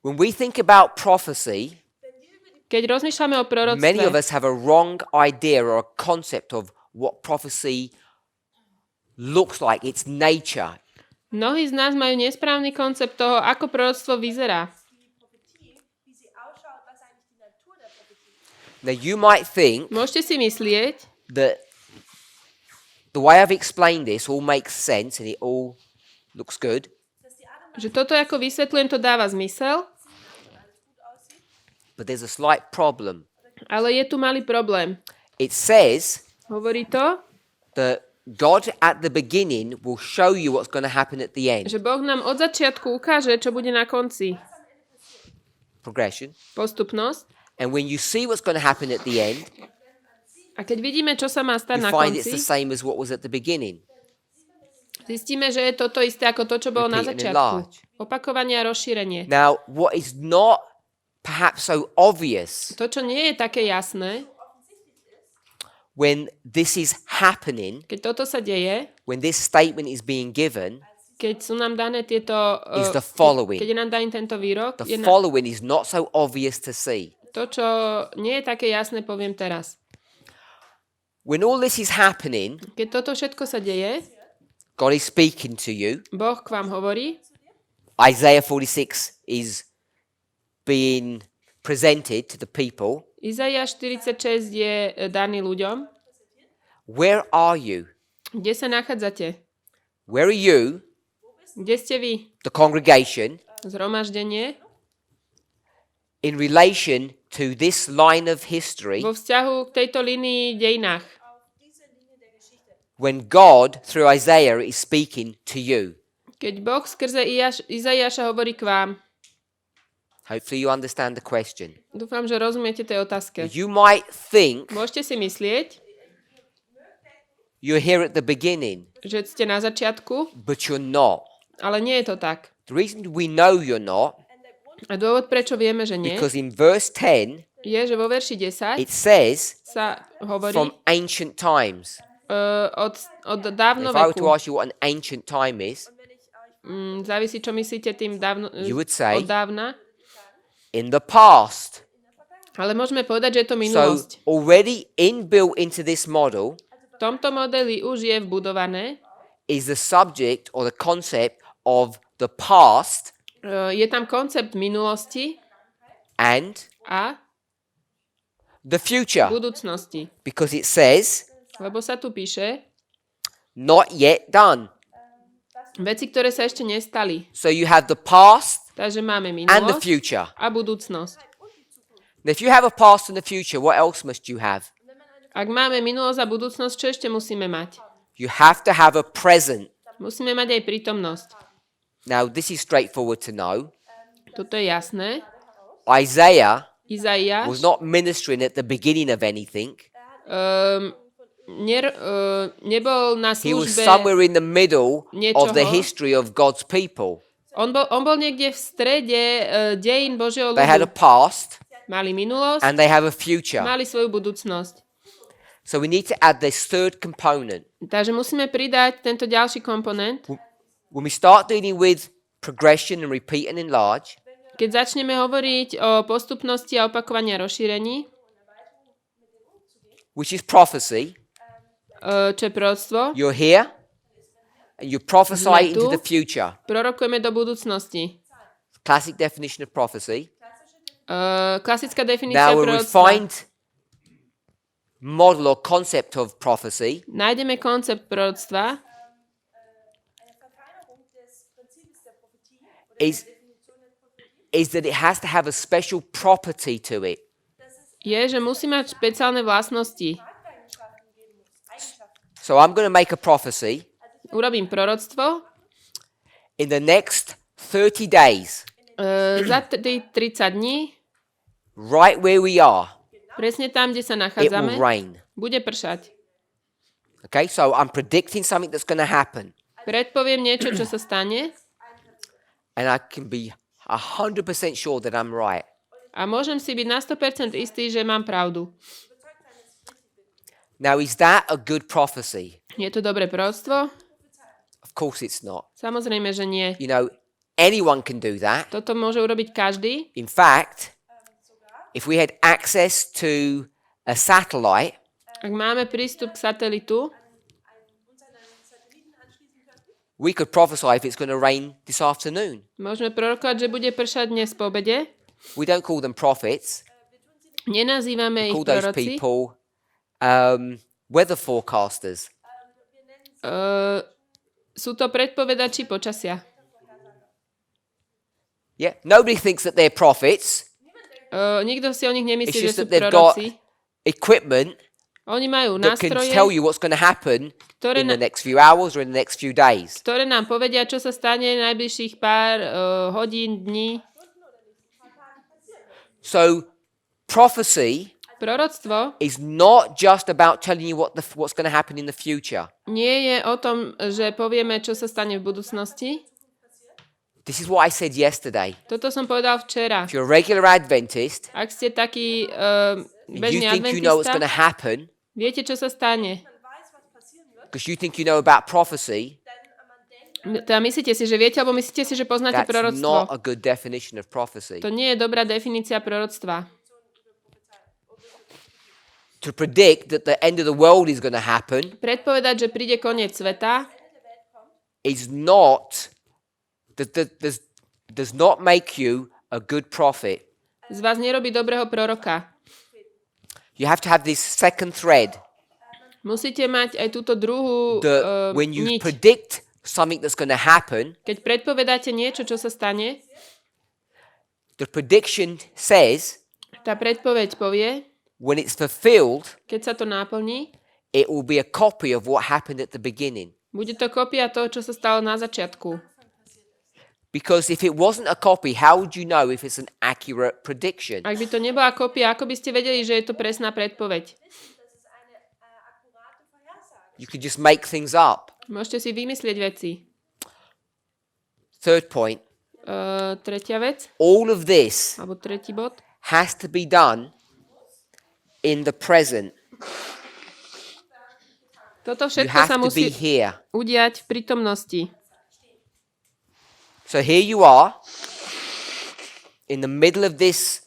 When we think about prophecy, Keď rozmýšľame o many of proroctve, us have a wrong idea or a concept of what prophecy looks like, its nature. mnohí z nás majú nesprávny koncept toho, ako proroctvo vyzerá. Now you might think Môžete si myslieť, that the way I've explained this all makes sense and it all looks good, že toto, ako vysvetľujem, to dáva zmysel, but there's a slight problem. ale je tu malý problém. It says Hovorí to, that God at the beginning will show you what's going to happen at the end. že Boh nám od začiatku ukáže, čo bude na konci. Progression. Postupnosť. And when you see what's going to happen at the end, A keď vidíme, čo sa má stať you na find it's the konci, same as what was at the beginning. zistíme, že je toto isté ako to, čo bolo na Repeat and začiatku. enlarge. Opakovanie a rozšírenie. Now, what is not perhaps so obvious To, čo nie je také jasné, when this is happening, keď toto sa deje, when this statement is being given, keď sú nám dané tieto... is the following. Keď je nám daný tento výrok, The following is not so obvious to see. to, čo nie je také jasné, poviem teraz. When all this is happening, Keď toto všetko sa deje, God is speaking to you. Boh k vám hovorí, Isaiah 46 is being presented to the people. Izaiáš 46 je daný ľuďom. Where are you? Kde sa nachádzate? Where are you, Kde ste vy? the congregation, Zhromaždenie. in relation to this line of history Vo vzťahu k tejto línii dejinách. when God, through Isaiah, is speaking to you? Keď Boh skrze Izaiáša hovorí k vám. Hopefully you understand the question. Dúfam, že rozumiete tej otázke. You might think Môžete si myslieť, you're here at the beginning, že ste na začiatku, but you're not. ale nie je to tak. The reason we know you're not, A dôvod, prečo vieme, že nie, because in verse 10, je, že vo verši 10 it says, sa hovorí from ancient times. od dávno If I were to veku. ask you what an ancient time is, Závisí, čo myslíte tým dávno, You would say- od dávna. in the past. Ale môžeme povedať, že je to So minulosť. already inbuilt into this model V tomto modeli už je vbudované. is the subject or the concept of the past Je tam koncept minulosti and a the future. budúcnosti. Because it says, Lebo sa tu píše not yet done. veci, ktoré sa ešte nestali. So you have the past Takže máme and the minulosť future. a budúcnosť. Now, if you have a past and a future, what else must you have? Ak máme minulosť a budúcnosť, čo ešte musíme mať? You have to have a present. Musíme mať aj prítomnosť. Now, this is straightforward to know. Toto je jasné. Isaiah Izaiáš was not ministering at the beginning of anything. Nebol na He was službe. somewhere in the middle of the niečoho. history of God's people. On bol niekde v strede dejín Božieho They had a ľudu. past Mali minulosť, and they have a future. mali svoju budúcnosť. So we need to add this third component. Takže musíme pridať tento ďalší komponent. When we start dealing with progression and repeat and enlarge, Keď začneme hovoriť o postupnosti a opakovaní a rozšírení, which is prophecy, čo je proroctvo, you're here and you prophesy Sme into tu. the future. prorokujeme do budúcnosti. Classic definition of prophecy. Klasická definícia Now a proroctva. refined model or concept of prophecy Nájdeme koncept proroctva, is that it has to have a special property to it. je, že musí mať špeciálne vlastnosti. So I'm going to make a prophecy. Urobím proroctvo. In the next 30 days, Za 30 dní, right where we are, presne tam, kde sa it will nachádzame, rain. bude pršať. Okay, so I'm predicting something that's going to happen. Predpoviem niečo, čo sa stane And I can be 100% sure that I'm right. a môžem si byť na 100% istý, že mám pravdu. Now, is that a good prophecy? Je to dobré proroctvo? Of course it's not. Samozrejme, že nie. You know, anyone can do that. Toto môže urobiť každý. In fact, if we had access to a satellite, Ak máme prístup k satelitu, we could prophesy if it's going to rain this afternoon. môžeme prorokovať, že bude pršať dnes po obede. We don't call them prophets. Nenazývame ich Call those proroci. people weather forecasters. Sú to predpovedači počasia. Yeah, nobody thinks that they're prophets. Nikto si o nich nemyslí, It's že just sú that they've got proroci. equipment Oni majú that can nástroje, tell you what's going to happen ktoré, in the next few hours or in the next few days. ktoré nám povedia, čo sa stane najbližších pár hodín, dní. So prophecy Proroctvo is not just about telling you what's going to happen in the future. nie je o tom, že povieme, čo sa stane v budúcnosti. This is what I said yesterday. Toto som povedal včera. If you're a regular Adventist Ak ste taký and you bežný think you know what's going to adventista, happen viete, čo sa stane. because you think you know about prophecy, Teda myslíte si, že viete, alebo myslíte si, že poznáte that's not proroctvo. a good definition of prophecy. To nie je dobrá definícia proroctva. To predict that the end of the world is going to happen Predpovedať, že príde koniec sveta, is not does not make you a good prophet. z vás nerobí dobrého proroka. You have to have this second thread Musíte mať aj túto druhú that when you niť. predict something that's going to happen, Keď predpovedáte niečo, čo sa stane, the prediction says tá predpoveď povie, when it's fulfilled, keď sa to naplní, it will be a copy of what happened at the beginning. bude to kopia toho, čo sa stalo na začiatku. Because if it wasn't a copy, how would you know if it's an accurate prediction? Ak by to nebola kopia, ako by ste vedeli, že je to presná predpoveď? You could just make things up. Môžete si vymyslieť veci. Third point, Tretia vec, all of this alebo tretí bod. has to be done in the present. Toto You všetko have sa to be musí here. udiať v prítomnosti. So here you are in the middle of this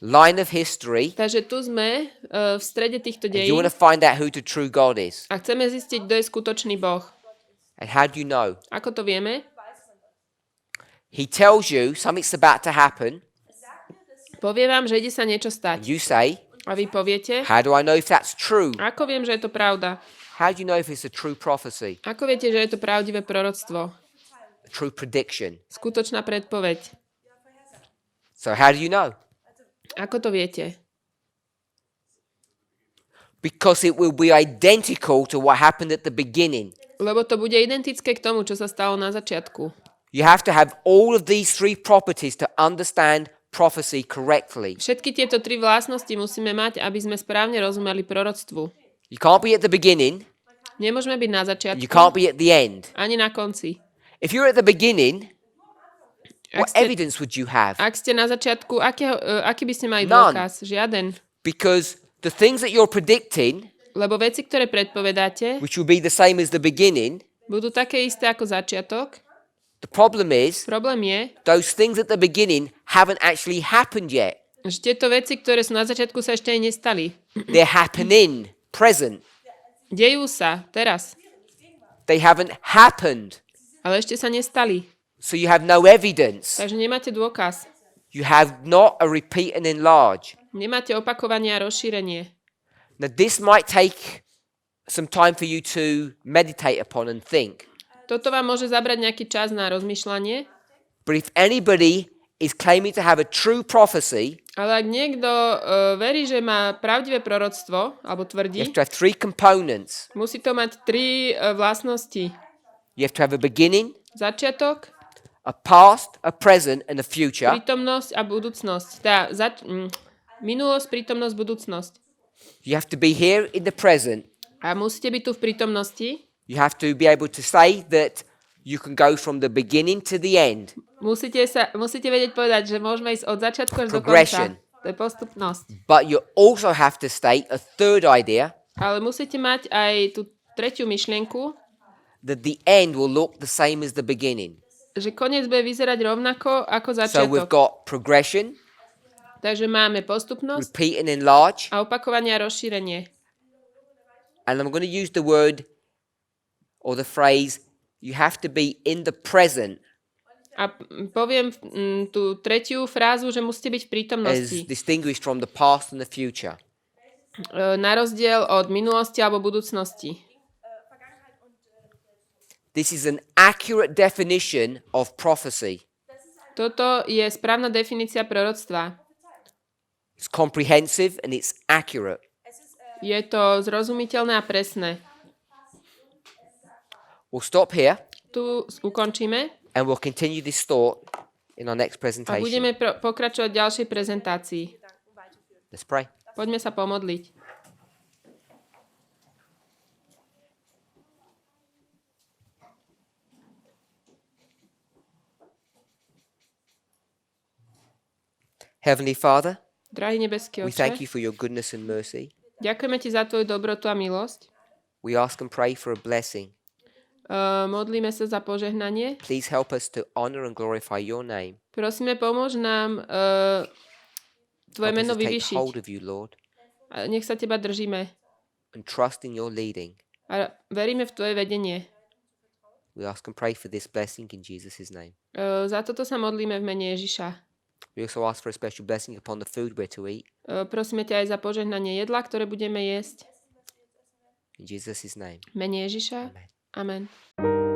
line of history. Takže tu sme v strede týchto And you dejín want to find out who the true God is. a chceme zistiť, kto je skutočný Boh. And how do you know? Ako to vieme? He tells you something's about to happen. Povie vám, že ide sa niečo And stať. you say, A vy poviete, how do I know if that's true? ako viem, že je to pravda? How do you know if it's a true prophecy? Ako viete, že je to pravdivé proroctvo? A true prediction? Skutočná predpoveď. So how do you know? Ako to viete? Because it will be identical to what happened at the beginning. Lebo to bude identické k tomu, čo sa stalo na začiatku. You have to have all of these three properties to understand prophecy correctly. Všetky tieto tri vlastnosti musíme mať, aby sme správne rozumeli proroctvu. You can't be at the beginning, Nemôžeme byť na you začiatku, can't be at the end. ani na konci. If you're at the beginning, Ak what ste, evidence would you have? ak ste na začiatku, aký by ste mali None. dôkaz? Žiaden. Because the things that you're predicting, Lebo veci, ktoré predpovedáte, which will be the same as the beginning, budú také isté ako začiatok. the problem is Problém je, those things at the beginning haven't actually happened yet. že tieto veci, ktoré sú na začiatku, sa ešte aj nestali. They're happening, present. Dejú sa teraz, They haven't happened. ale ešte sa nestali. So you have no evidence. Takže nemáte dôkaz. You have not a repeat and enlarge. Nemáte opakovanie a rozšírenie. Now, this might take some time for you to meditate upon and think. Toto vám môže zabrať nejaký čas na rozmýšľanie, But if anybody is claiming to have a true prophecy, ale ak niekto verí, že má pravdivé proroctvo, alebo you tvrdí, have to have three components. musí to mať tri vlastnosti. You have to have a beginning, Začiatok, a past, a present, and a future. prítomnosť a budúcnosť. Minulosť, prítomnosť, budúcnosť. You have to be here in the present. A musíte byť tu v prítomnosti. You have to be able to say that you can go from the beginning to the end. Musíte vedieť povedať, že môžeme ísť od začiatku až do Progression. konca. To je postupnosť. But you also have to state a third idea, Ale musíte mať aj tú tretiu myšlienku, that the end will look the same as the beginning. že koniec bude vyzerať rovnako ako So we've začiatok. got progression, Takže máme postupnosť repeat and enlarge, a opakovanie a rozšírenie. and I'm going to use the word or the phrase, you have to be in the present A poviem tú tretiu frázu, že musíte byť v as prítomnosti. distinguished from the past and the future. Na rozdiel od minulosti alebo budúcnosti. This is an accurate definition of prophecy. Toto je správna definícia proroctva. It's comprehensive and it's accurate. Je to zrozumiteľné a presné. We'll stop here Tu ukončíme and we'll continue this thought in our next a presentation. budeme pokračovať v ďalšej prezentácii. Let's pray. Poďme sa pomodliť. Heavenly Father, Drahý nebeský we thank Otče, you for your goodness and mercy. ďakujeme ti za tvoju dobrotu a milosť. We ask and pray for a blessing. Modlíme sa za požehnanie. Please help us to honor and glorify your name. Prosíme, pomôž nám tvoje Help us meno to take vyvyšiť. hold of you, Lord, A nech sa teba držíme. and trust in your leading. A veríme v tvoje vedenie. We ask and pray for this blessing in Jesus' name. Za toto sa modlíme v mene Ježiša. We also ask for a special blessing upon the food we're to eat. Prosíme ťa aj za požehnanie jedla, ktoré budeme jesť. In Jesus' name. V mene Ježiša. Amen. Amen.